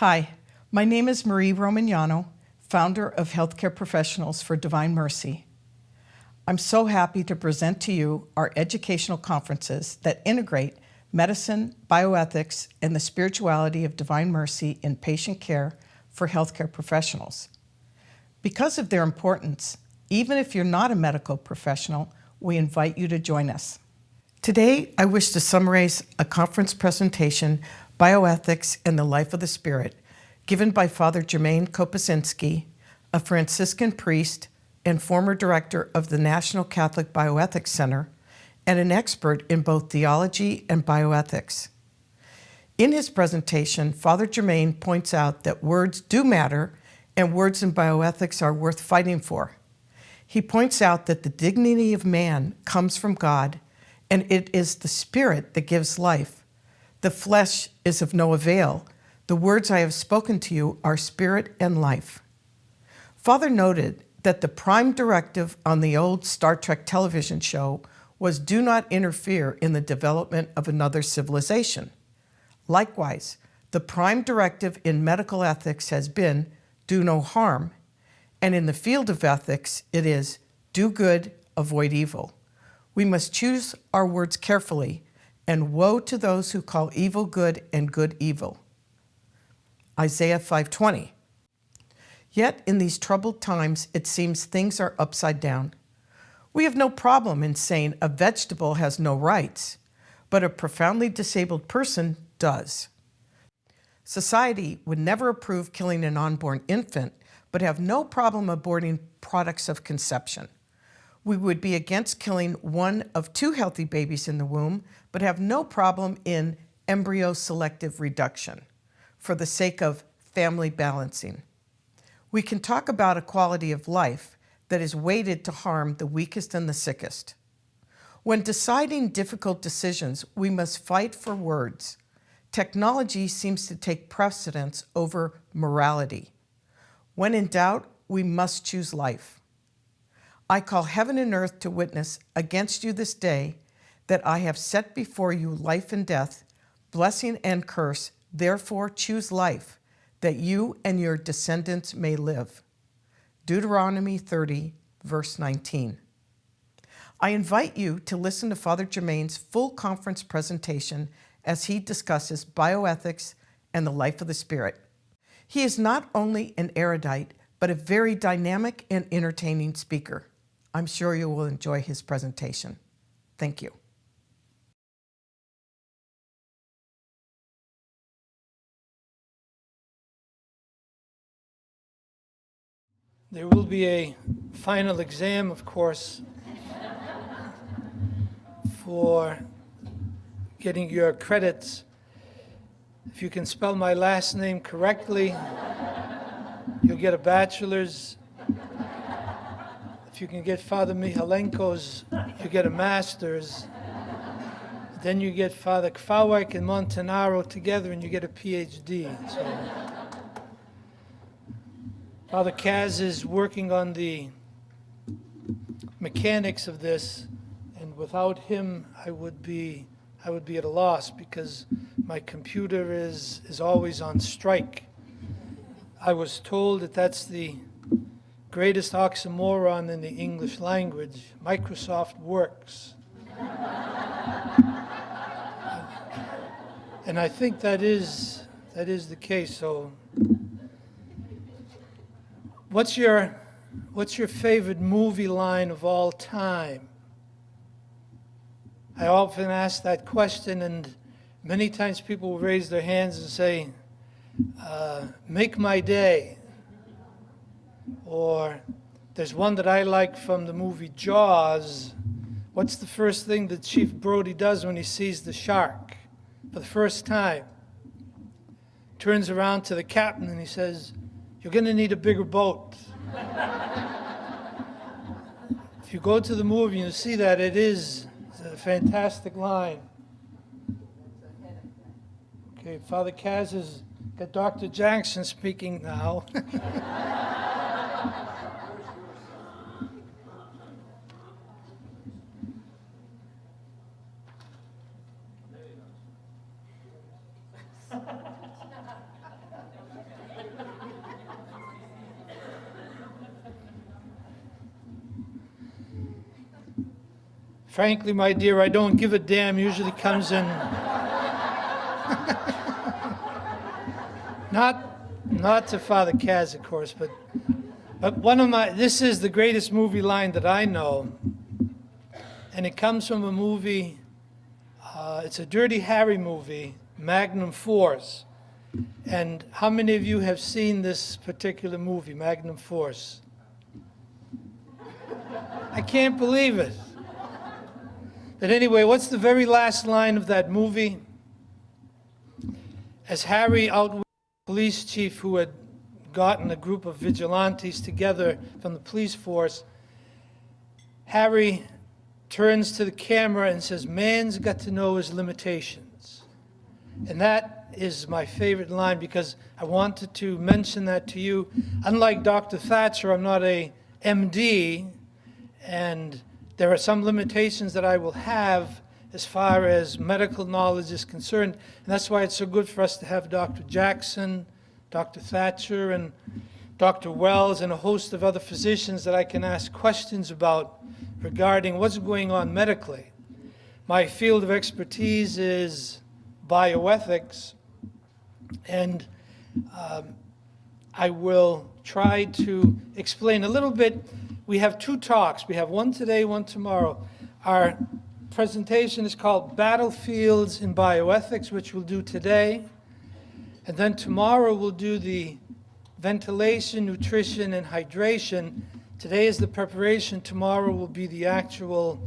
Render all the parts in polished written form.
Hi, my name is Marie Romagnano, founder of Healthcare Professionals for Divine Mercy. I'm so happy to present to you our educational conferences that integrate medicine, bioethics, and the spirituality of divine mercy in patient care for healthcare professionals. Because of their importance, even if you're not a medical professional, we invite you to join us. Today, I wish to summarize a conference presentation, Bioethics and the Life of the Spirit, given by Father Germain Kopaczynski, a Franciscan priest and former director of the National Catholic Bioethics Center, and an expert in both theology and bioethics. In his presentation, Father Germain points out that words do matter and words in bioethics are worth fighting for. He points out that the dignity of man comes from God, and it is the Spirit that gives life. The flesh is of no avail. The words I have spoken to you are spirit and life. Father noted that the prime directive on the old Star Trek television show was do not interfere in the development of another civilization. Likewise, the prime directive in medical ethics has been do no harm, and in the field of ethics, it is do good, avoid evil. We must choose our words carefully, and woe to those who call evil good and good evil. Isaiah 5:20. Yet in these troubled times, it seems things are upside down. We have no problem in saying a vegetable has no rights, but a profoundly disabled person does. Society would never approve killing an unborn infant, but have no problem aborting products of conception. We would be against killing one of two healthy babies in the womb, but have no problem in embryo selective reduction for the sake of family balancing. We can talk about a quality of life that is weighted to harm the weakest and the sickest. When deciding difficult decisions, we must fight for words. Technology seems to take precedence over morality. When in doubt, we must choose life. I call heaven and earth to witness against you this day that I have set before you life and death, blessing and curse. Therefore choose life, that you and your descendants may live. Deuteronomy 30, verse 19. I invite you to listen to Father Germain's full conference presentation as he discusses bioethics and the life of the Spirit. He is not only an erudite, but a very dynamic and entertaining speaker. I'm sure you will enjoy his presentation. Thank you. There will be a final exam, of course, for getting your credits. If you can spell my last name correctly, you'll get a bachelor's. If you can get Father Mihalenko's, you get a master's. Then you get Father Kwałek and Montanaro together and you get a PhD. So, Father Kaz is working on the mechanics of this, and without him, I would be at a loss because my computer is always on strike. I was told that that's the greatest oxymoron in the English language. Microsoft works. And I think that is the case. So what's your favorite movie line of all time? I often ask that question, and many times people will raise their hands and say, make my day. Or there's one that I like from the movie Jaws. What's the first thing that Chief Brody does when he sees the shark for the first time? Turns around to the captain and he says, "You're going to need a bigger boat." If you go to the movie and you see that, it's a fantastic line. Okay, Father Kaz has got Dr. Jackson speaking now. Frankly, my dear, I don't give a damn usually comes in. Not to Father Kaz, of course, but this is the greatest movie line that I know. And it comes from a movie, it's a Dirty Harry movie, Magnum Force. And how many of you have seen this particular movie, Magnum Force? I can't believe it. But anyway, what's the very last line of that movie? As Harry outwits the police chief who had gotten a group of vigilantes together from the police force, Harry turns to the camera and says, "Man's got to know his limitations." And that is my favorite line because I wanted to mention that to you. Unlike Dr. Thatcher, I'm not a MD, and there are some limitations that I will have as far as medical knowledge is concerned. And that's why it's so good for us to have Dr. Jackson, Dr. Thatcher, and Dr. Wells, and a host of other physicians that I can ask questions about regarding what's going on medically. My field of expertise is bioethics, and I will try to explain a little bit. We have two talks. We have one today, one tomorrow. Our presentation is called Battlefields in Bioethics, which we'll do today. And then tomorrow we'll do the ventilation, nutrition, and hydration. Today is the preparation. Tomorrow will be the actual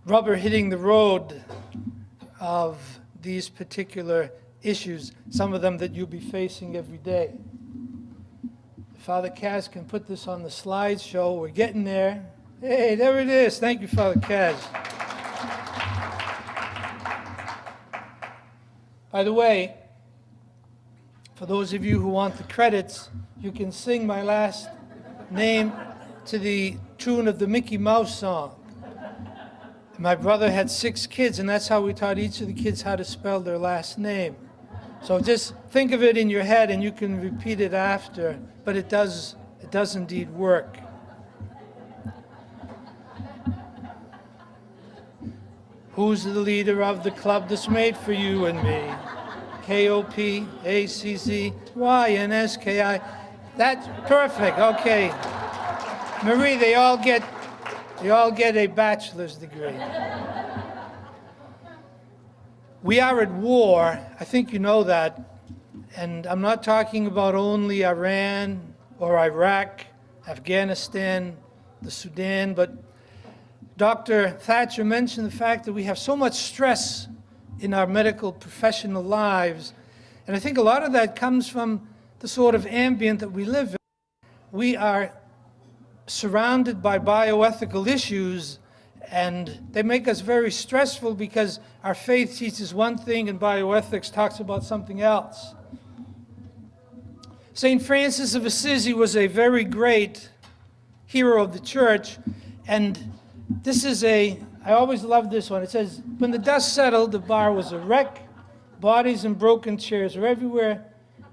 rubber hitting the road of these particular issues, some of them that you'll be facing every day. Father Kaz can put this on the slideshow. We're getting there. Hey, there it is. Thank you, Father Kaz. By the way, for those of you who want the credits, you can sing my last name to the tune of the Mickey Mouse song. My brother had 6 kids, and that's how we taught each of the kids how to spell their last name. So just think of it in your head, and you can repeat it after, but it does indeed work. Who's the leader of the club that's made for you and me? KOPACZYNSKI. That's perfect. Okay. Marie, they all get a bachelor's degree. We are at war. I think you know that. And I'm not talking about only Iran or Iraq, Afghanistan, the Sudan, but Dr. Thatcher mentioned the fact that we have so much stress in our medical professional lives. And I think a lot of that comes from the sort of ambient that we live in. We are surrounded by bioethical issues, and they make us very stressful because our faith teaches one thing and bioethics talks about something else. St. Francis of Assisi was a very great hero of the church, and I always love this one. It says, when the dust settled, the bar was a wreck, bodies and broken chairs were everywhere,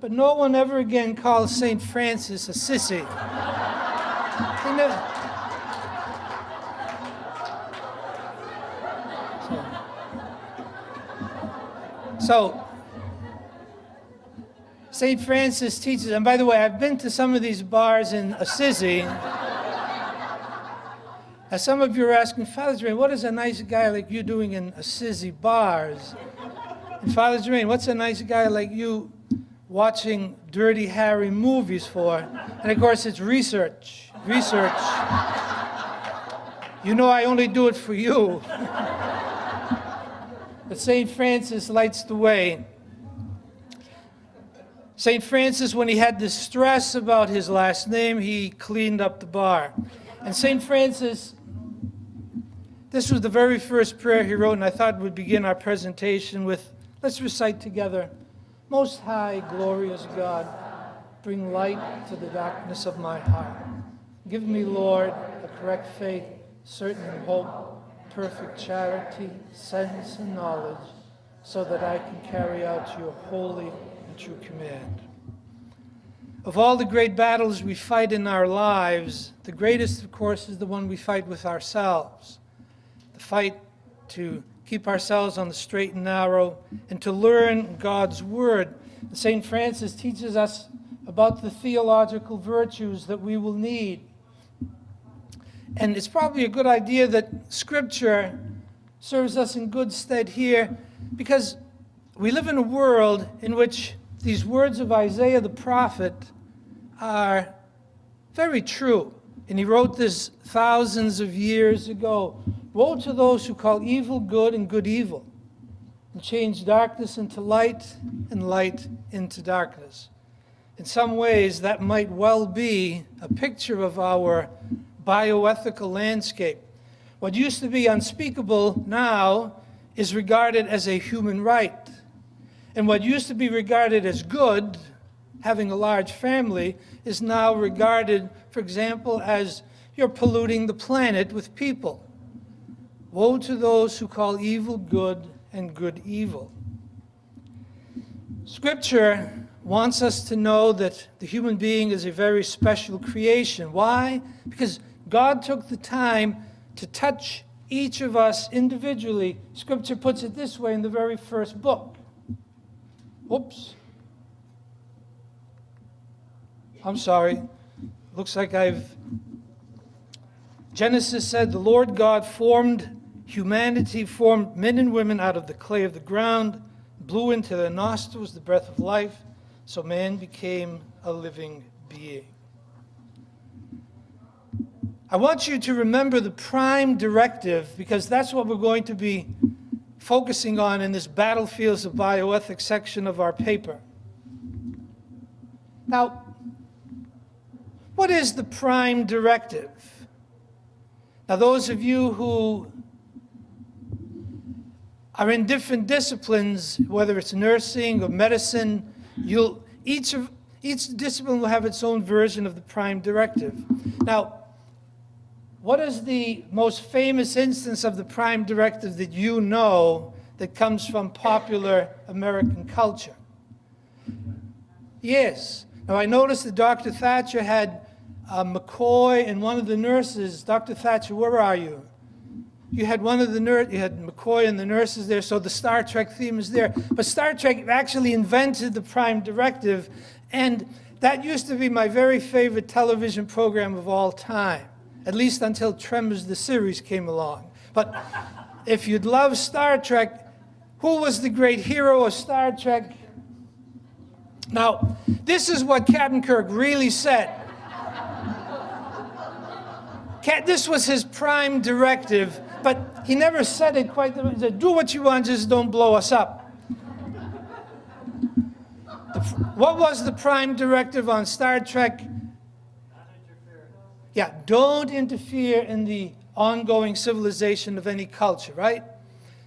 but no one ever again called St. Francis a sissy. So, St. Francis teaches, and by the way, I've been to some of these bars in Assisi. Now, some of you are asking, Father Germain, what is a nice guy like you doing in Assisi bars? And Father Germain, what's a nice guy like you watching Dirty Harry movies for? And of course, it's research. Research. You know I only do it for you. But St. Francis lights the way. St. Francis, when he had this stress about his last name, he cleaned up the bar. And St. Francis, this was the very first prayer he wrote, and I thought we'd begin our presentation with, let's recite together. Most high, glorious God, bring light to the darkness of my heart. Give me, Lord, a correct faith, certain hope, perfect charity, sense, and knowledge, so that I can carry out your holy and true command. Of all the great battles we fight in our lives, the greatest, of course, is the one we fight with ourselves. the fight to keep ourselves on the straight and narrow, and to learn God's Word. St. Francis teaches us about the theological virtues that we will need. And it's probably a good idea that Scripture serves us in good stead here, because we live in a world in which these words of Isaiah the prophet are very true. And he wrote this thousands of years ago. Woe to those who call evil good and good evil, and change darkness into light and light into darkness. In some ways, that might well be a picture of our bioethical landscape. What used to be unspeakable now is regarded as a human right. And what used to be regarded as good, having a large family, is now regarded, for example, as you're polluting the planet with people. Woe to those who call evil good and good evil. Scripture wants us to know that the human being is a very special creation. Why? Because God took the time to touch each of us individually. Scripture puts it this way in the very first book. Oops. I'm sorry. Looks like Genesis said, the Lord God formed humanity, formed men and women out of the clay of the ground, blew into their nostrils the breath of life, so man became a living being. I want you to remember the prime directive, because that's what we're going to be focusing on in this Battlefields of Bioethics section of our paper. Now, what is the prime directive? Now, those of you who are in different disciplines, whether it's nursing or medicine, each discipline will have its own version of the prime directive. Now, what is the most famous instance of the prime directive that you know that comes from popular American culture? Yes. Now, I noticed that Dr. Thatcher had McCoy and one of the nurses. Dr. Thatcher, where are you? You had you had McCoy and the nurses there, so the Star Trek theme is there. But Star Trek actually invented the prime directive, and that used to be my very favorite television program of all time, at least until Tremors the series came along. But if you'd love Star Trek, who was the great hero of Star Trek? Now, this is what Captain Kirk really said. This was his prime directive, but he never said it quite. He said, do what you want, just don't blow us up. What was the prime directive on Star Trek? Yeah, don't interfere in the ongoing civilization of any culture, right?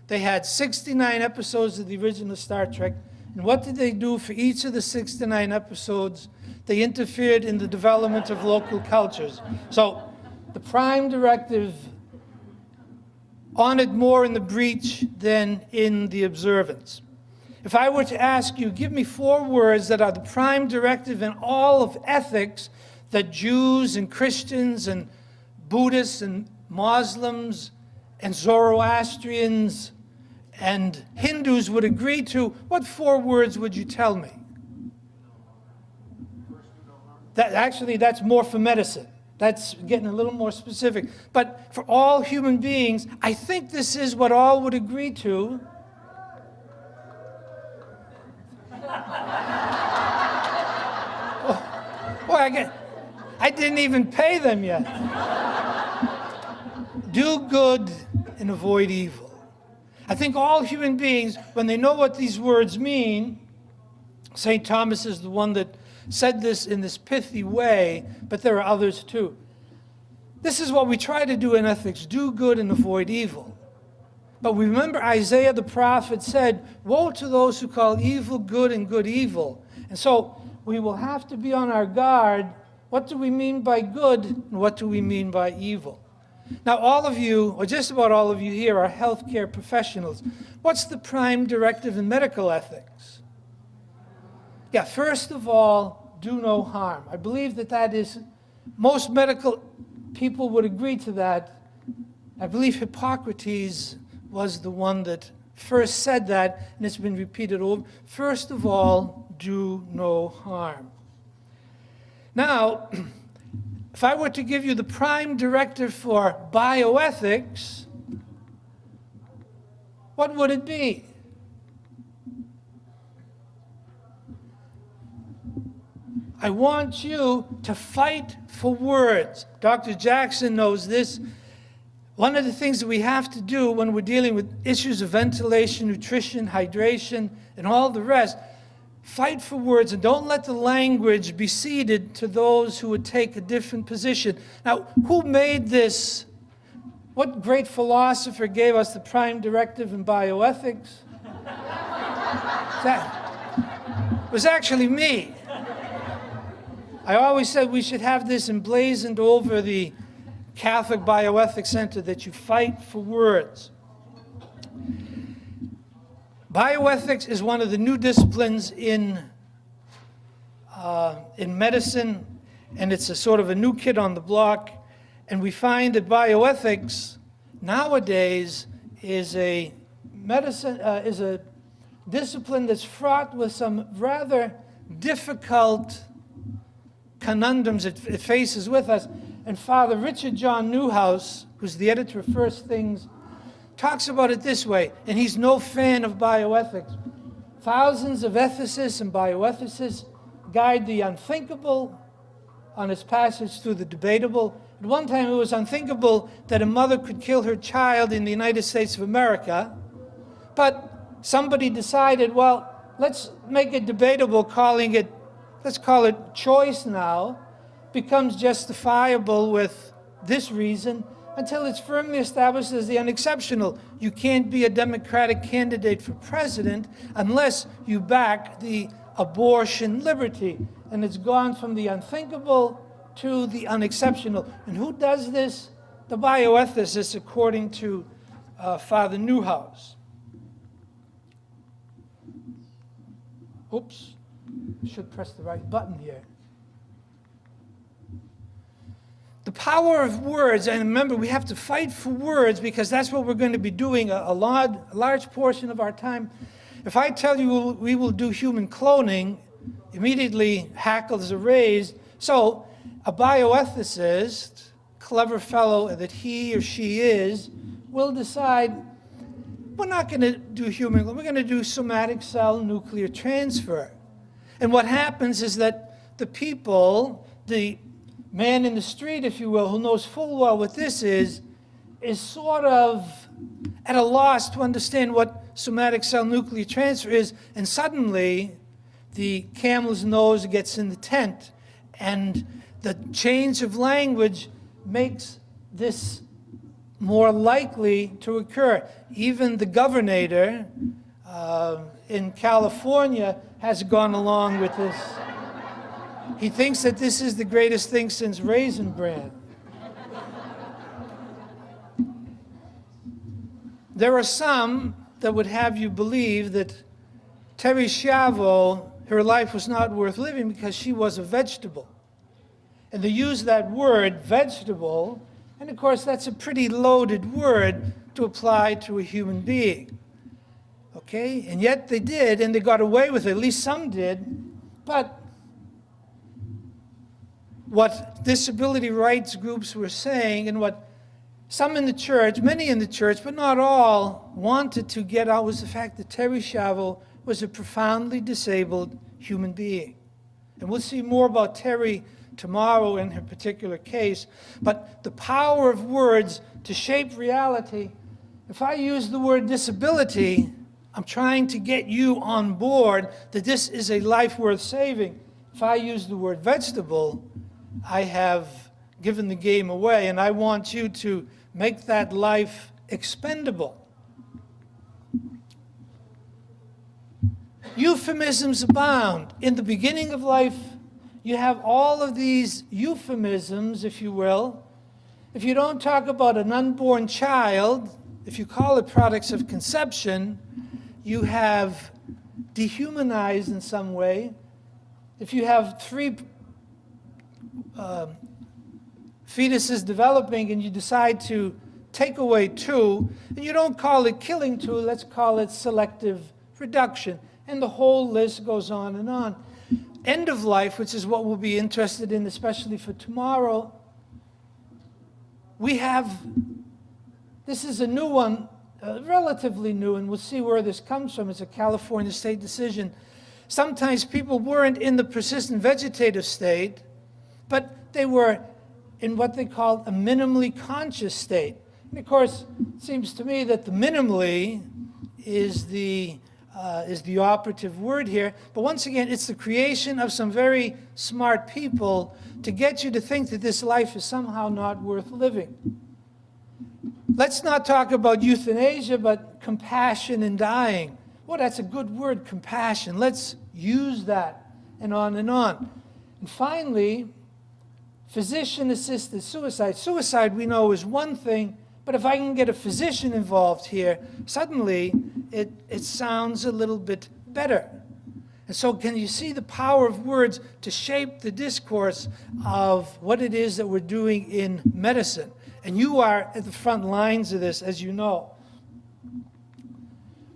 They had 69 episodes of the original Star Trek, and what did they do for each of the 69 episodes? They interfered in the development of local cultures. So the prime directive honored more in the breach than in the observance. If I were to ask you, give me 4 words that are the prime directive in all of ethics that Jews and Christians and Buddhists and Muslims and Zoroastrians and Hindus would agree to, what 4 words would you tell me? That's more for medicine. That's getting a little more specific. But for all human beings, I think this is what all would agree to. Boy, I didn't even pay them yet. Do good and avoid evil. I think all human beings, when they know what these words mean, St. Thomas is the one that said this in this pithy way, but there are others too. This is what we try to do in ethics, do good and avoid evil. But we remember Isaiah the prophet said, woe to those who call evil good and good evil. And so we will have to be on our guard. What do we mean by good and what do we mean by evil? Now, all of you, or just about all of you here, are healthcare professionals. What's the prime directive in medical ethics? Yeah, first of all, do no harm. I believe that is, most medical people would agree to that. I believe Hippocrates was the one that first said that, and it's been repeated over. First of all, do no harm. Now, if I were to give you the prime directive for bioethics, what would it be? I want you to fight for words. Dr. Jackson knows this. One of the things that we have to do when we're dealing with issues of ventilation, nutrition, hydration, and all the rest, fight for words and don't let the language be ceded to those who would take a different position. Now, who made this? What great philosopher gave us the prime directive in bioethics? It was actually me. I always said we should have this emblazoned over the Catholic Bioethics Center, that you fight for words. Bioethics is one of the new disciplines in medicine, and it's a sort of a new kid on the block. And we find that bioethics nowadays is a discipline that's fraught with some rather difficult conundrums it faces with us. And Father Richard John Newhouse, who's the editor of First Things, talks about it this way, and he's no fan of bioethics. Thousands of ethicists and bioethicists guide the unthinkable on its passage through the debatable. At one time, it was unthinkable that a mother could kill her child in the United States of America, but somebody decided, well, let's make it debatable, let's call it choice now, becomes justifiable with this reason, until it's firmly established as the unexceptional. You can't be a Democratic candidate for president unless you back the abortion liberty. And it's gone from the unthinkable to the unexceptional. And who does this? The bioethicists, according to Father Newhouse. Oops, I should press the right button here. The power of words, and remember, we have to fight for words because that's what we're going to be doing a large portion of our time. If I tell you we will do human cloning, immediately hackles are raised. So a bioethicist, clever fellow that he or she is, will decide, we're not going to do human cloning, we're going to do somatic cell nuclear transfer. And what happens is that the people, the man in the street, if you will, who knows full well what this is sort of at a loss to understand what somatic cell nuclear transfer is, and suddenly the camel's nose gets in the tent, and the change of language makes this more likely to occur. Even the governor in California has gone along with this. He thinks that this is the greatest thing since Raisin Bran. There are some that would have you believe that Terri Schiavo, her life was not worth living because she was a vegetable. And they use that word, vegetable, and of course that's a pretty loaded word to apply to a human being. Okay? And yet they did, and they got away with it. At least some did. But what disability rights groups were saying, and what some in the church, many in the church, but not all, wanted to get out, was the fact that Terri Schiavo was a profoundly disabled human being. And we'll see more about Terri tomorrow in her particular case. But the power of words to shape reality, if I use the word disability, I'm trying to get you on board that this is a life worth saving. If I use the word vegetable, I have given the game away, and I want you to make that life expendable. Euphemisms abound. In the beginning of life, you have all of these euphemisms, if you will. If you don't talk about an unborn child, if you call it products of conception, you have dehumanized in some way. If you have 3 fetuses developing and you decide to take away two, and you don't call it killing two, let's call it selective reduction. And the whole list goes on and on. End of life, which is what we'll be interested in, especially for tomorrow, we have, this is a new one, relatively new, and we'll see where this comes from. It's a California state decision. Sometimes people weren't in the persistent vegetative state, but they were in what they called a minimally conscious state. And of course, it seems to me that the minimally is the operative word here. But once again, it's the creation of some very smart people to get you to think that this life is somehow not worth living. Let's not talk about euthanasia, but compassion in dying. Well, that's a good word, compassion. Let's use that, and on and on. And finally, physician-assisted suicide. Suicide, we know, is one thing, but if I can get a physician involved here, suddenly it sounds a little bit better. And so can you see the power of words to shape the discourse of what it is that we're doing in medicine? And you are at the front lines of this, as you know.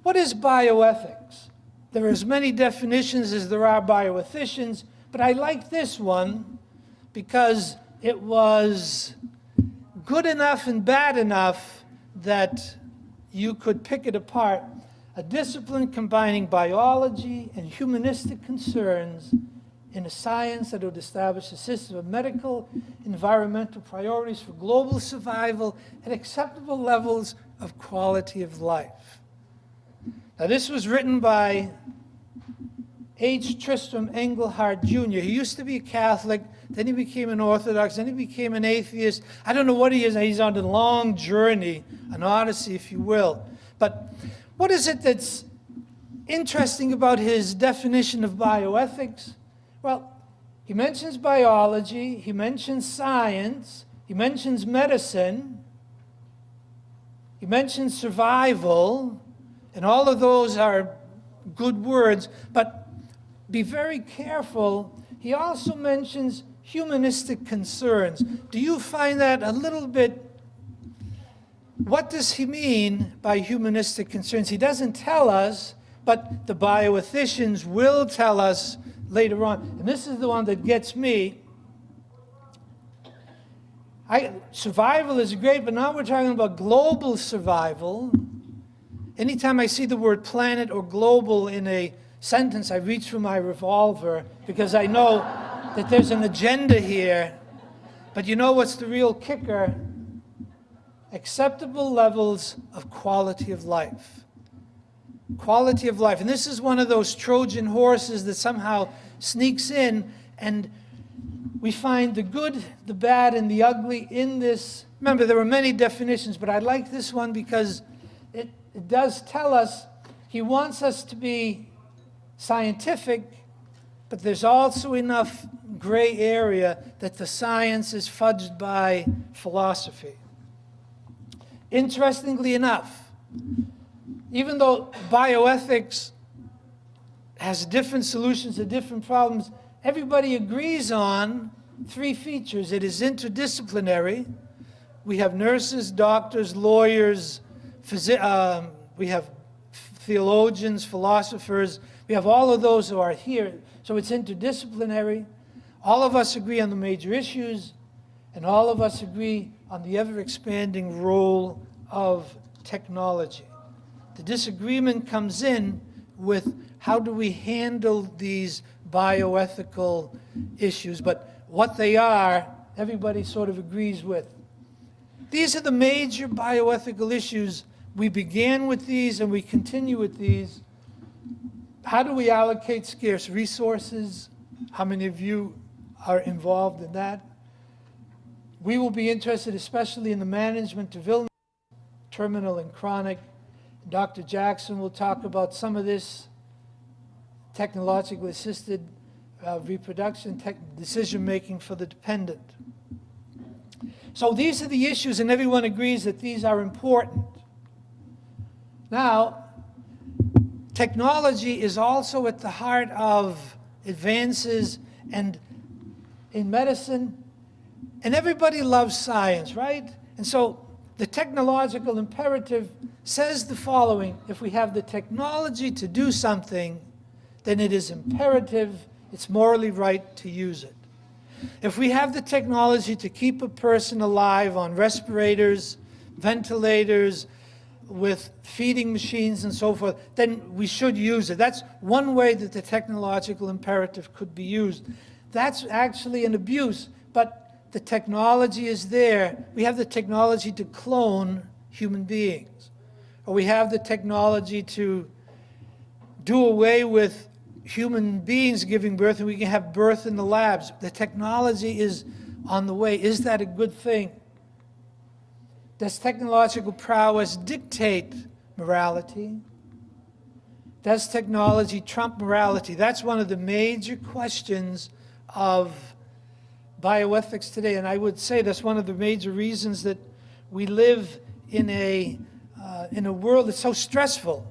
What is bioethics? There are as many definitions as there are bioethicians, but I like this one because it was good enough and bad enough that you could pick it apart. A discipline combining biology and humanistic concerns in a science that would establish a system of medical, environmental priorities for global survival at acceptable levels of quality of life. Now, this was written by H. Tristram Engelhardt, Jr. He used to be a Catholic, then he became an Orthodox, then he became an atheist. I don't know what he is. He's on a long journey, an odyssey, if you will. But what is it that's interesting about his definition of bioethics? Well, he mentions biology, he mentions science, he mentions medicine, he mentions survival, and all of those are good words, but be very careful. He also mentions humanistic concerns. Do you find that a little bit? What does he mean by humanistic concerns? He doesn't tell us, but the bioethicians will tell us later on. And this is the one that gets me. Survival is great, but now we're talking about global survival. Anytime I see the word planet or global in a sentence, I reach for my revolver because I know that there's an agenda here. But you know what's the real kicker? Acceptable levels of quality of life. Quality of life. And this is one of those Trojan horses that somehow sneaks in, and we find the good, the bad, and the ugly in this. Remember, there are many definitions, but I like this one because it does tell us he wants us to be scientific, but there's also enough gray area that the science is fudged by philosophy. Interestingly enough, even though bioethics has different solutions to different problems, everybody agrees on three features. It is interdisciplinary. We have nurses, doctors, lawyers, we have theologians, philosophers. We have all of those who are here. So it's interdisciplinary. All of us agree on the major issues, and all of us agree on the ever-expanding role of technology. The disagreement comes in with how do we handle these bioethical issues, but what they are, everybody sort of agrees with. These are the major bioethical issues. We began with these and we continue with these. How do we allocate scarce resources? How many of you are involved in that? We will be interested especially in the management of illness, terminal and chronic. Dr. Jackson will talk about some of this technologically assisted reproduction, decision-making for the dependent. So these are the issues, and everyone agrees that these are important. Now, technology is also at the heart of advances and in medicine, and everybody loves science, right? And so The technological imperative says the following: if we have the technology to do something, then it is imperative, it's morally right to use it. If we have the technology to keep a person alive on respirators, ventilators, with feeding machines and so forth, then we should use it. That's one way that the technological imperative could be used. That's actually an abuse, but the technology is there. We have the technology to clone human beings, or we have the technology to do away with human beings giving birth, and we can have birth in the labs. The technology is on the way. Is that a good thing? Does technological prowess dictate morality? Does technology trump morality? That's one of the major questions of bioethics today, and I would say that's one of the major reasons that we live in a world that's so stressful,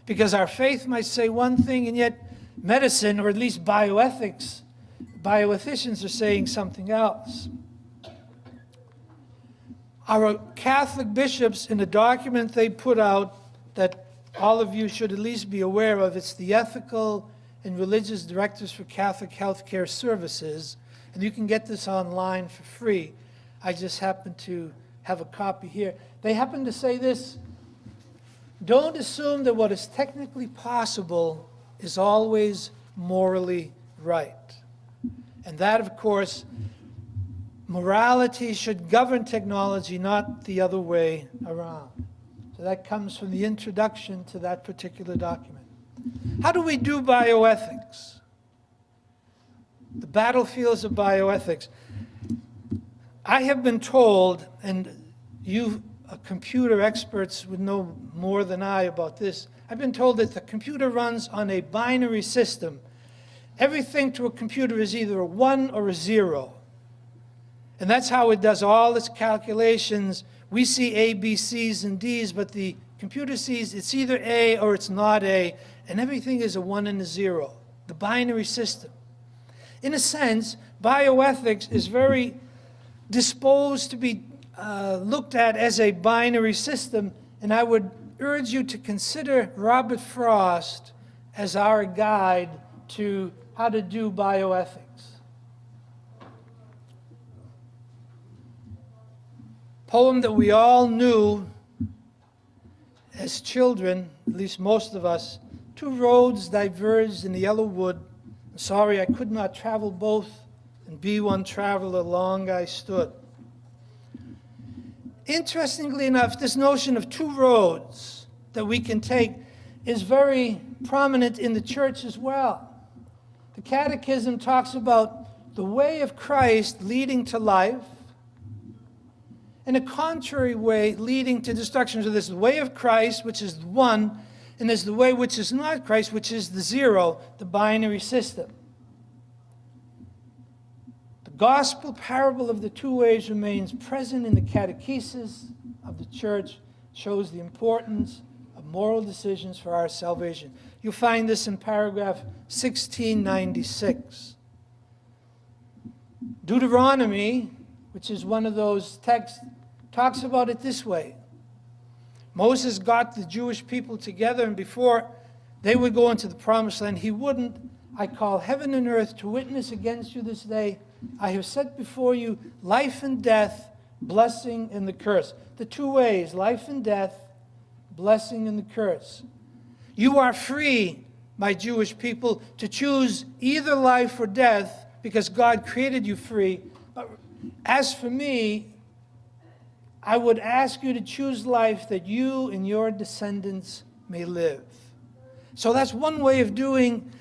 because our faith might say one thing, and yet medicine, or at least bioethics, bioethicians are saying something else. Our Catholic bishops, in a document they put out that all of you should at least be aware of, it's the Ethical and Religious Directives for Catholic Healthcare Services, and you can get this online for free. I just happen to have a copy here. They happen to say this: don't assume that what is technically possible is always morally right. And that, of course, morality should govern technology, not the other way around. So that comes from the introduction to that particular document. How do we do bioethics? The battlefields of bioethics. I have been told, and you computer experts would know more than I about this, I've been told that the computer runs on a binary system. Everything to a computer is either a 1 or a 0. And that's how it does all its calculations. We see A, B, C's, and D's, but the computer sees it's either A or it's not A, and everything is a 1 and a 0, the binary system. In a sense, bioethics is very disposed to be looked at as a binary system, and I would urge you to consider Robert Frost as our guide to how to do bioethics. Poem that we all knew as children, at least most of us: two roads diverged in the yellow wood. Sorry, I could not travel both, and be one traveler long I stood. Interestingly enough, this notion of two roads that we can take is very prominent in the church as well. The Catechism talks about the way of Christ leading to life, and a contrary way leading to destruction. So there's the way of Christ, which is the 1, and there's the way which is not Christ, which is the 0, the binary system. The gospel parable of the two ways remains present in the catechesis of the church, shows the importance of moral decisions for our salvation. You'll find this in paragraph 1696. Deuteronomy, which is one of those texts, talks about it this way. Moses got the Jewish people together, and before they would go into the promised land, he wouldn't. I call heaven and earth to witness against you this day. I have set before you life and death, blessing and the curse. The two ways, life and death, blessing and the curse. You are free, my Jewish people, to choose either life or death because God created you free. But as for me, I would ask you to choose life that you and your descendants may live. So that's one way of doing.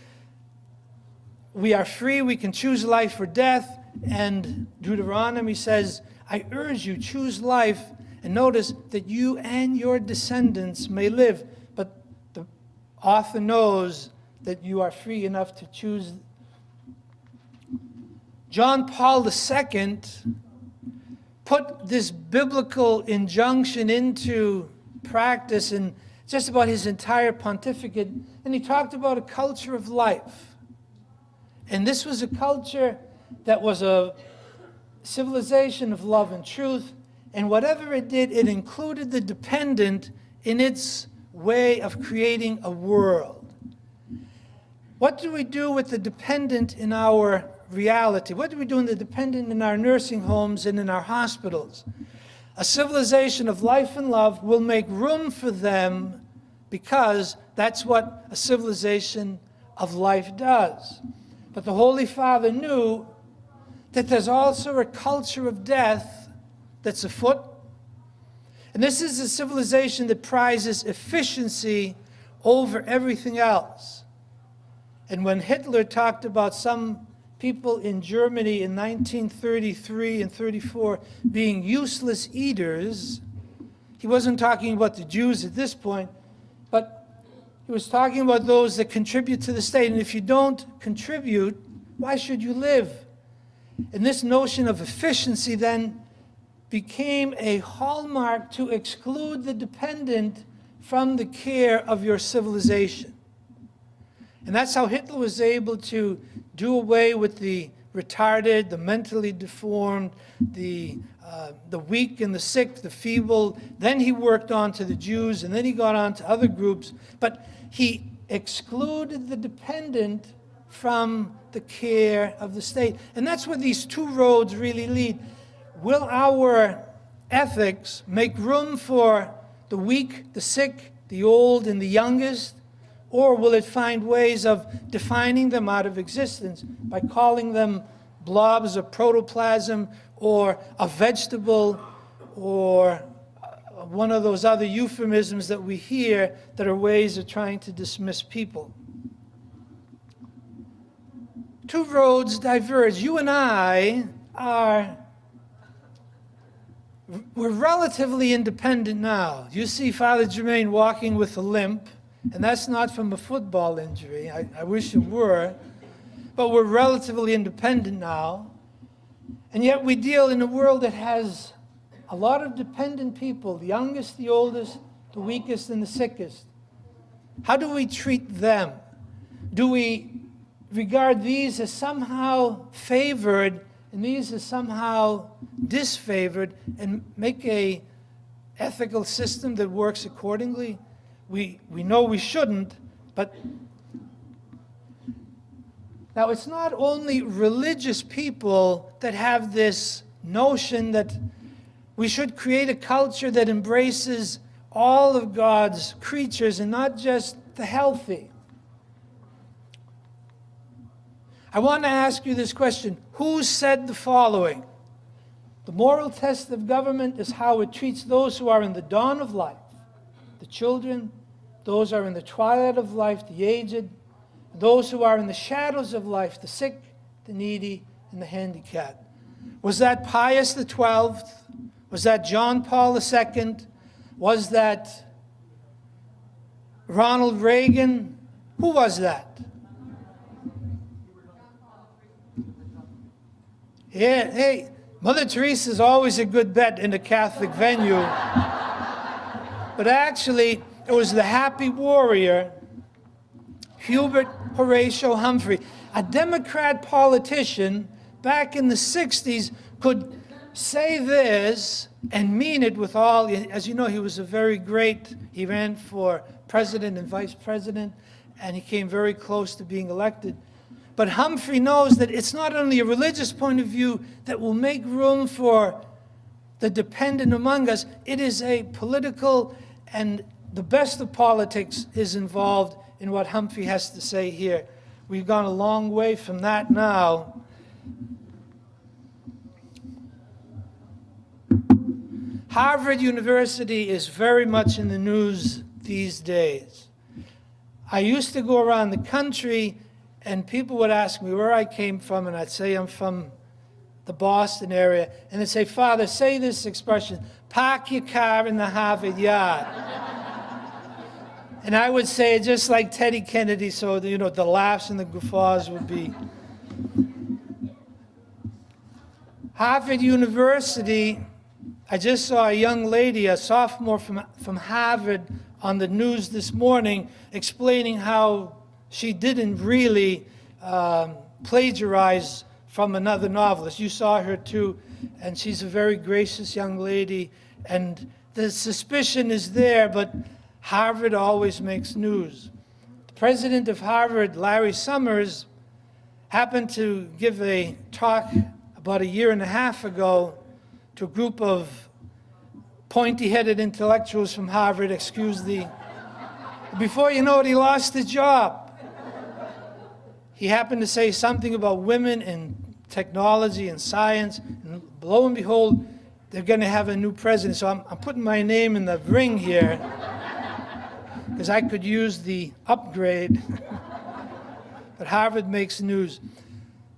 We are free, we can choose life or death, and Deuteronomy says, I urge you, choose life, and notice that you and your descendants may live. But the author knows that you are free enough to choose. John Paul II put this biblical injunction into practice in just about his entire pontificate, and he talked about a culture of life. And this was a culture that was a civilization of love and truth, And whatever it did, it included the dependent in its way of creating a world. What do we do with the dependent in our reality? What do we do with the dependent in our nursing homes and in our hospitals? A civilization of life and love will make room for them because that's what a civilization of life does. But the Holy Father knew that there's also a culture of death that's afoot. And this is a civilization that prizes efficiency over everything else. And when Hitler talked about some people in Germany in 1933 and 34 being useless eaters, he wasn't talking about the Jews at this point, but he was talking about those that contribute to the state. And if you don't contribute, why should you live? And this notion of efficiency then became a hallmark to exclude the dependent from the care of your civilization. And that's how Hitler was able to do away with the retarded, the mentally deformed, the weak and the sick, the feeble. Then he worked on to the Jews, and then he got on to other groups. But he excluded the dependent from the care of the state. And that's where these two roads really lead. Will our ethics make room for the weak, the sick, the old, and the youngest? Or will it find ways of defining them out of existence by calling them blobs of protoplasm or a vegetable or one of those other euphemisms that we hear that are ways of trying to dismiss people? Two roads diverge. You and I we're relatively independent now. You see Father Germain walking with a limp, and that's not from a football injury. I wish it were. But we're relatively independent now. And yet we deal in a world that has a lot of dependent people, the youngest, the oldest, the weakest, and the sickest. How do we treat them? Do we regard these as somehow favored and these as somehow disfavored and make a ethical system that works accordingly? We know we shouldn't, but now it's not only religious people that have this notion that we should create a culture that embraces all of God's creatures and not just the healthy. I want to ask you this question. Who said the following? The moral test of government is how it treats those who are in the dawn of life, the children, those who are in the twilight of life, the aged, those who are in the shadows of life, the sick, the needy, and the handicapped. Was that Pius XII? Was that John Paul II? Was that Ronald Reagan? Who was that? Yeah, hey, Mother Teresa is always a good bet in a Catholic venue. But actually, it was the happy warrior, Hubert Horatio Humphrey, a Democrat politician back in the 60s, could say this and mean it with all. As you know, he was he ran for president and vice president, and he came very close to being elected. But Humphrey knows that it's not only a religious point of view that will make room for the dependent among us, it is a political, and the best of politics is involved in what Humphrey has to say here. We've gone a long way from that now. Harvard University is very much in the news these days. I used to go around the country and people would ask me where I came from, and I'd say I'm from the Boston area. And they'd say, Father, say this expression, park your car in the Harvard yard. And I would say it just like Teddy Kennedy, so the laughs and the guffaws would be. Harvard University, I just saw a young lady, a sophomore from Harvard, on the news this morning explaining how she didn't really plagiarize from another novelist. You saw her too, and she's a very gracious young lady, and the suspicion is there, but Harvard always makes news. The president of Harvard, Larry Summers, happened to give a talk about a year and a half ago to a group of pointy-headed intellectuals from Harvard, excuse the... Before you know it, he lost his job. He happened to say something about women and technology and science, and lo and behold, they're going to have a new president. So I'm putting my name in the ring here, because I could use the upgrade. But Harvard makes news.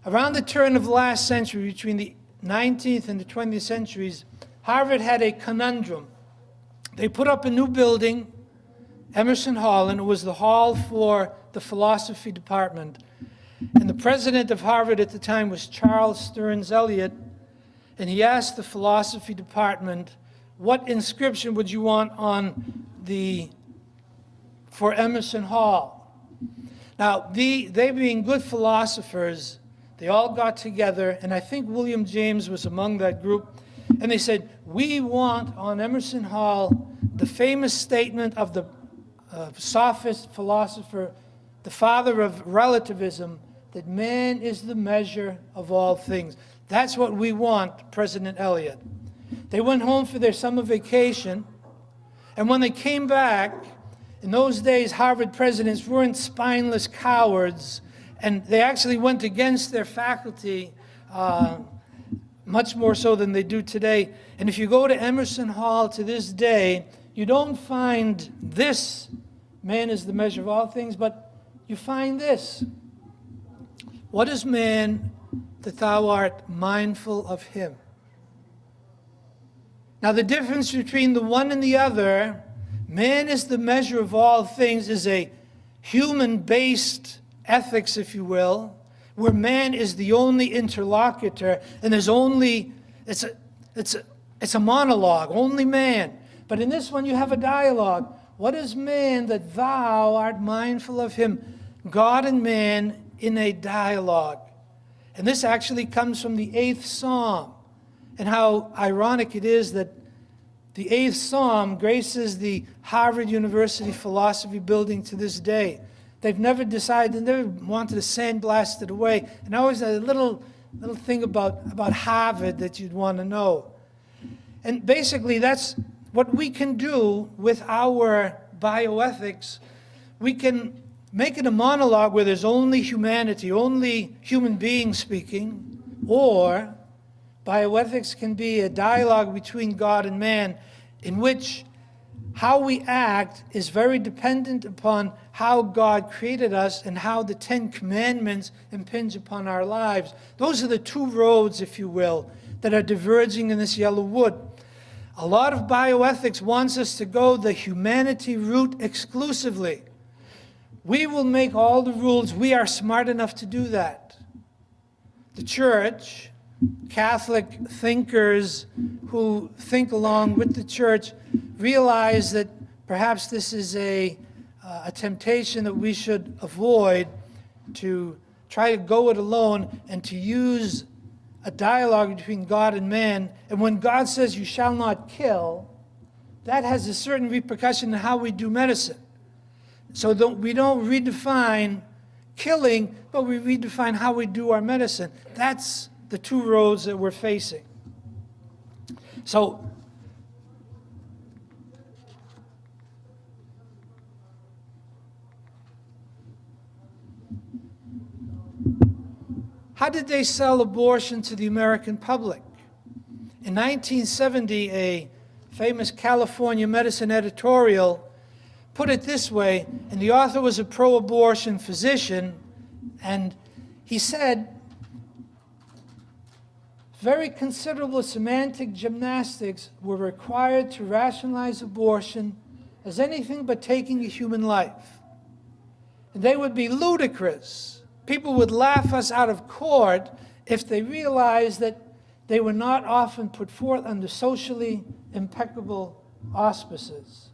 Around the turn of the last century, between the 19th and the 20th centuries, Harvard had a conundrum. They put up a new building, Emerson Hall, and it was the hall for the philosophy department. And the president of Harvard at the time was Charles Stearns Eliot, and he asked the philosophy department, what inscription would you want on for Emerson Hall? Now, they being good philosophers, they all got together, and I think William James was among that group, and they said, we want on Emerson Hall the famous statement of the sophist philosopher, the father of relativism, that man is the measure of all things. That's what we want, President Eliot. They went home for their summer vacation, and when they came back, in those days, Harvard presidents weren't spineless cowards, and they actually went against their faculty much more so than they do today. And if you go to Emerson Hall to this day, you don't find this, man is the measure of all things, but you find this. What is man that thou art mindful of him? Now the difference between the one and the other, man is the measure of all things, is a human-based ethics, if you will, where man is the only interlocutor, and there's only, it's a monologue, only man. But in this one you have a dialogue. What is man that thou art mindful of him? God and man in a dialogue. And this actually comes from the 8th Psalm. And how ironic it is that the 8th Psalm graces the Harvard University philosophy building to this day. They've never decided, they never wanted to sandblast it away. And always a little thing about Harvard that you'd want to know. And basically that's what we can do with our bioethics. We can make it a monologue where there's only humanity, only human beings speaking, or bioethics can be a dialogue between God and man in which how we act is very dependent upon how God created us and how the 10 Commandments impinge upon our lives. Those are the two roads, if you will, that are diverging in this yellow wood. A lot of bioethics wants us to go the humanity route exclusively. We will make all the rules. We are smart enough to do that. The church, Catholic thinkers who think along with the church, realize that perhaps this is a temptation that we should avoid, to try to go it alone and to use a dialogue between God and man. And when God says you shall not kill, that has a certain repercussion in how we do medicine. So we don't redefine killing, but we redefine how we do our medicine. That's the two roads that we're facing. So how did they sell abortion to the American public? In 1970, a famous California medicine editorial put it this way, and the author was a pro-abortion physician, and he said, very considerable semantic gymnastics were required to rationalize abortion as anything but taking a human life. And they would be ludicrous. People would laugh us out of court if they realized that they were not often put forth under socially impeccable auspices.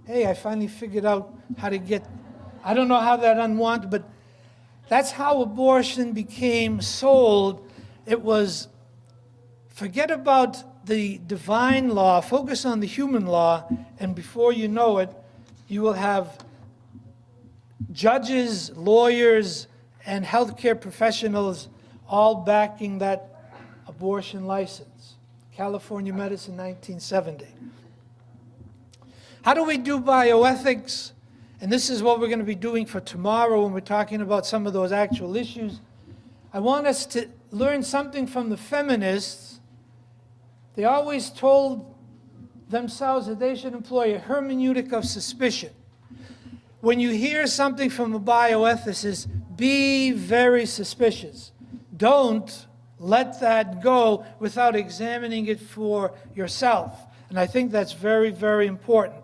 Hey, I finally figured out how to get, I don't know how that unwanted, but That's how abortion became sold. It was, forget about the divine law, focus on the human law, and before you know it, you will have judges, lawyers, and healthcare professionals all backing that abortion license. California Medicine, 1970. How do we do bioethics? And this is what we're going to be doing for tomorrow when we're talking about some of those actual issues. I want us to learn something from the feminists. They always told themselves that they should employ a hermeneutic of suspicion. When you hear something from a bioethicist, be very suspicious. Don't let that go without examining it for yourself. And I think that's very, very important.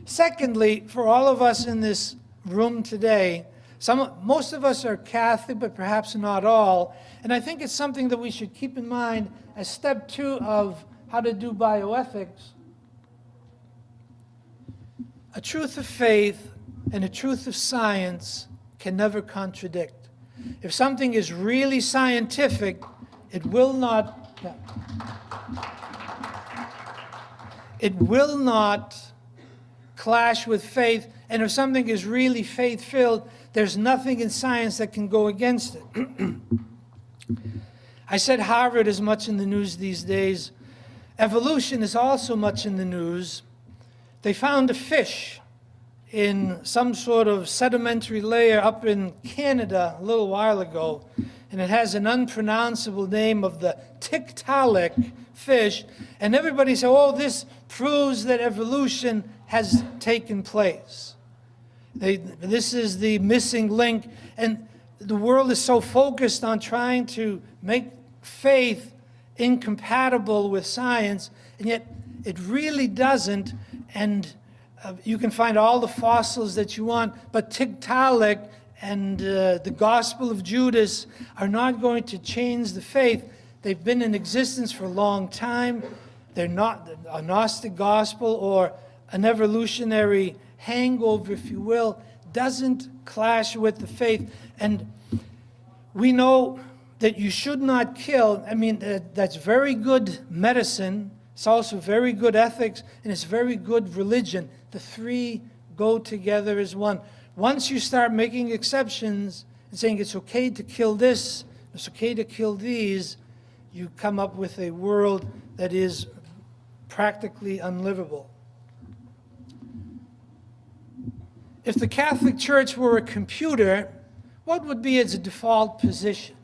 Secondly, for all of us in this room today, most of us are Catholic, but perhaps not all. And I think it's something that we should keep in mind as step 2 of how to do bioethics. A truth of faith and a truth of science can never contradict. If something is really scientific, it will not clash with faith. And if something is really faith-filled, there's nothing in science that can go against it. I said Harvard is much in the news these days. Evolution is also much in the news. They found a fish in some sort of sedimentary layer up in Canada a little while ago, and it has an unpronounceable name of the Tiktaalik fish, and everybody said, oh, this proves that evolution has taken place. This is the missing link, and the world is so focused on trying to make faith incompatible with science, and yet it really doesn't, and you can find all the fossils that you want, but Tiktaalik and the Gospel of Judas are not going to change the faith. They've been in existence for a long time. They're not a Gnostic gospel or an evolutionary hangover, if you will, doesn't clash with the faith. And we know that you should not kill. I mean, that's very good medicine. It's also very good ethics, and it's very good religion. The three go together as one. Once you start making exceptions and saying it's okay to kill this, it's okay to kill these, you come up with a world that is practically unlivable. If the Catholic Church were a computer, what would be its default position?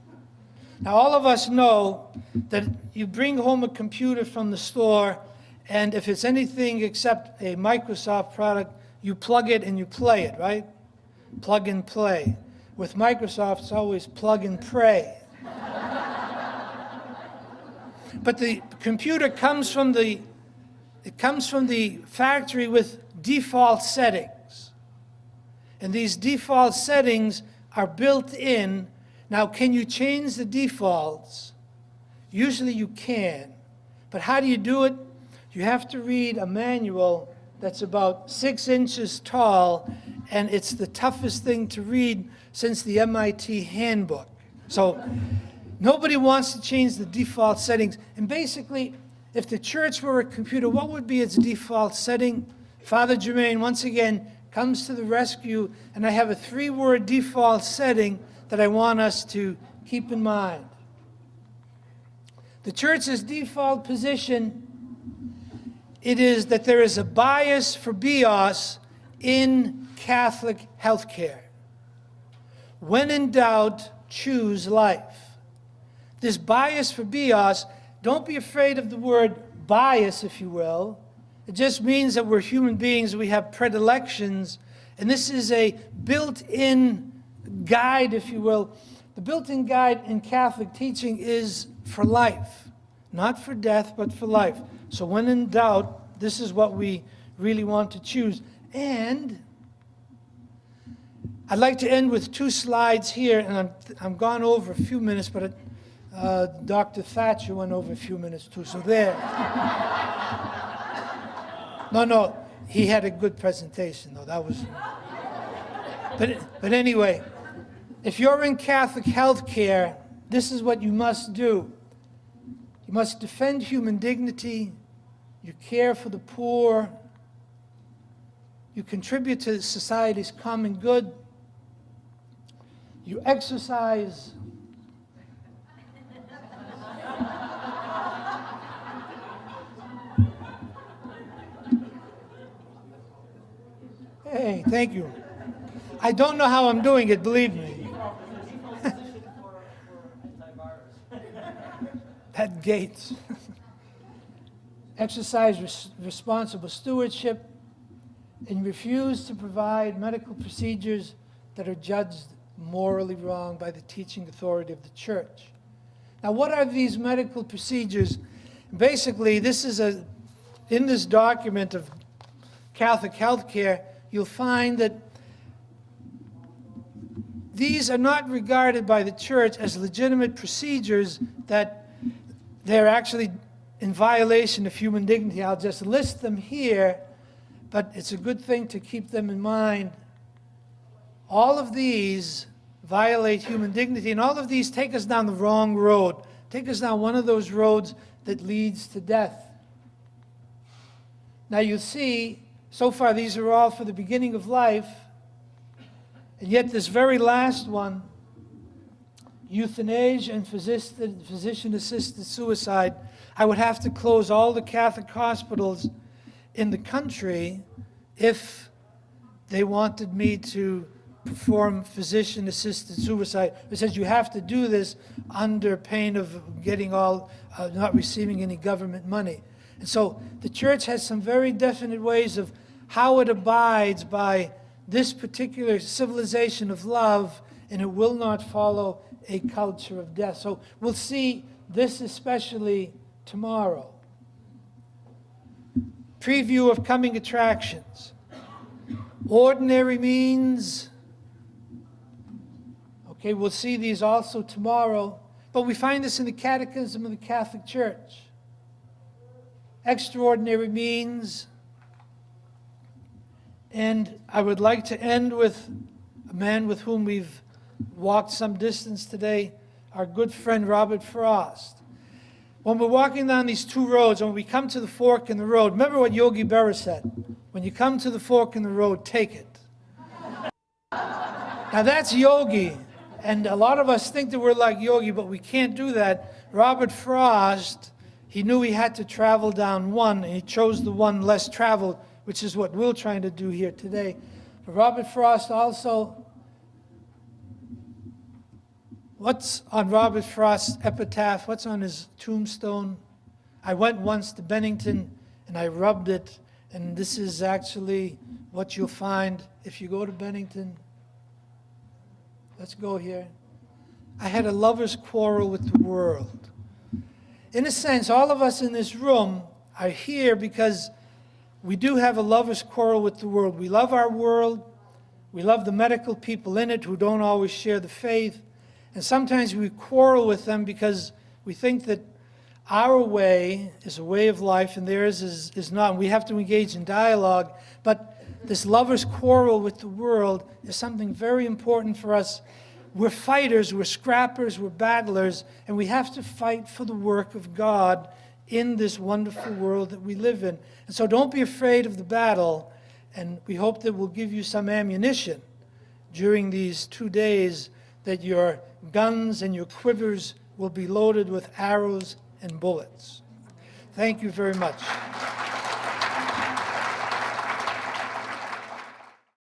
Now, all of us know that you bring home a computer from the store, and if it's anything except a Microsoft product, you plug it and you play it, right? Plug and play. With Microsoft, it's always plug and pray. But the computer comes from the factory with default settings. And these default settings are built in. Now, can you change the defaults? Usually you can. But how do you do it? You have to read a manual that's about 6 inches tall, and it's the toughest thing to read since the MIT handbook. So nobody wants to change the default settings. And basically, if the church were a computer, what would be its default setting? Father Germain, once again, comes to the rescue, and I have a 3-word default setting that I want us to keep in mind. The church's default position, it is that there is a bias for bios in Catholic healthcare. When in doubt, choose life. This bias for bios, don't be afraid of the word bias, if you will. It just means that we're human beings, we have predilections, and this is a built-in guide, if you will. The built-in guide in Catholic teaching is for life, not for death, but for life. So when in doubt, this is what we really want to choose. And I'd like to end with 2 slides here, and I'm gone over a few minutes, but Dr. Thatcher went over a few minutes too, so there. No, he had a good presentation, though. That was. But anyway, If you're in Catholic healthcare, this is what you must do. You must defend human dignity, you care for the poor, you contribute to society's common good, you exercise Hey, thank you. I don't know how I'm doing it, believe me. That Gates. Exercise responsible stewardship and refuse to provide medical procedures that are judged morally wrong by the teaching authority of the church. Now, what are these medical procedures? Basically, this is in this document of Catholic healthcare, you'll find that these are not regarded by the church as legitimate procedures, that they're actually in violation of human dignity. I'll just list them here, but it's a good thing to keep them in mind. All of these violate human dignity, and all of these take us down the wrong road, take us down one of those roads that leads to death. Now you see, so far these are all for the beginning of life, and yet this very last one, euthanasia and physician-assisted suicide, I would have to close all the Catholic hospitals in the country if they wanted me to perform physician-assisted suicide. It says you have to do this under pain of getting not receiving any government money. And so the church has some very definite ways of how it abides by this particular civilization of love, and it will not follow a culture of death. So we'll see this especially tomorrow. Preview of coming attractions. Ordinary means. Okay, we'll see these also tomorrow, but we find this in the Catechism of the Catholic Church. Extraordinary means. And I would like to end with a man with whom we've walked some distance today, our good friend Robert Frost. When we're walking down these two roads, when we come to the fork in the road, remember what Yogi Berra said, when you come to the fork in the road, take it. Now that's Yogi, and a lot of us think that we're like Yogi, but we can't do that. Robert Frost, he knew he had to travel down one, and he chose the one less traveled, which is what we're trying to do here today. But Robert Frost also, what's on Robert Frost's epitaph? What's on his tombstone? I went once to Bennington and I rubbed it, and this is actually what you'll find if you go to Bennington. Let's go here. I had a lover's quarrel with the world. In a sense, all of us in this room are here because we do have a lover's quarrel with the world. We love our world. We love the medical people in it who don't always share the faith. And sometimes we quarrel with them because we think that our way is a way of life and theirs is not. We have to engage in dialogue. But this lover's quarrel with the world is something very important for us. We're fighters, we're scrappers, we're battlers, and we have to fight for the work of God in this wonderful world that we live in. And so don't be afraid of the battle, and we hope that we'll give you some ammunition during these 2 days, that your guns and your quivers will be loaded with arrows and bullets. Thank you very much.